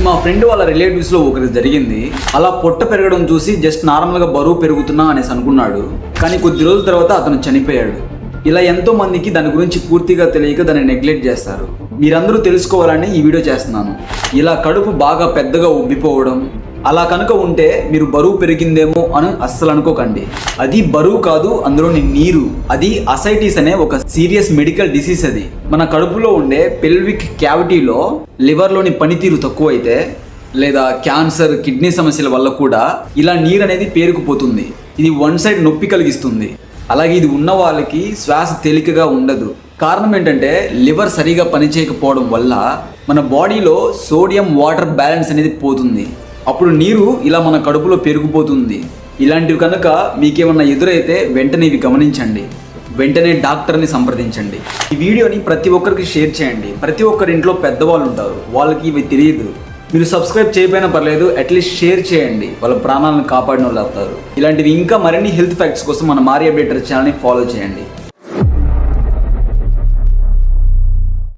మా ఫ్రెండ్ వాళ్ళ రిలేటివ్స్లో ఒకరికి జరిగింది. అలా పొట్ట పెరగడం చూసి జస్ట్ నార్మల్గా బరువు పెరుగుతున్నా అనేసి అనుకున్నాడు. కానీ కొద్ది రోజుల తర్వాత అతను చనిపోయాడు. ఇలా ఎంతో మందికి దాని గురించి పూర్తిగా తెలియక దాన్ని నెగ్లెక్ట్ చేస్తారు. మీరందరూ తెలుసుకోవాలని ఈ వీడియో చేస్తున్నాను. ఇలా కడుపు బాగా పెద్దగా ఉబ్బిపోవడం అలా కనుక ఉంటే మీరు బరువు పెరిగిందేమో అని అస్సలు అనుకోకండి. అది బరువు కాదు, అందులోని నీరు. అది అసైటిస్ అనే ఒక సీరియస్ మెడికల్ డిసీజ్. అది మన కడుపులో ఉండే పెల్విక్ క్యావిటీలో లివర్లోని పనితీరు తక్కువైతే లేదా క్యాన్సర్, కిడ్నీ సమస్యల వల్ల కూడా ఇలా నీరు అనేది పేరుకుపోతుంది. ఇది వన్ సైడ్ నొప్పి కలిగిస్తుంది. అలాగే ఇది ఉన్న వాళ్ళకి శ్వాస తేలికగా ఉండదు. కారణం ఏంటంటే లివర్ సరిగా పనిచేయకపోవడం వల్ల మన బాడీలో సోడియం వాటర్ బ్యాలెన్స్ అనేది పోతుంది. అప్పుడు నీరు ఇలా మన కడుపులో పెరిగిపోతుంది. ఇలాంటివి కనుక మీకేమన్నా ఎదురైతే వెంటనే ఇవి గమనించండి. వెంటనే డాక్టర్ని సంప్రదించండి. ఈ వీడియోని ప్రతి ఒక్కరికి షేర్ చేయండి. ప్రతి ఒక్కరి ఇంట్లో పెద్దవాళ్ళు ఉంటారు, వాళ్ళకి ఇవి తెలియదు. మీరు సబ్స్క్రైబ్ చేయకపోయినా పర్లేదు, అట్లీస్ట్ షేర్ చేయండి. వాళ్ళ ప్రాణాలను కాపాడిన వాళ్ళు అవుతారు. ఇలాంటివి ఇంకా మరిన్ని హెల్త్ ఫ్యాక్ట్స్ కోసం మన మారి అప్డేటర్ ఛానల్ని ఫాలో చేయండి.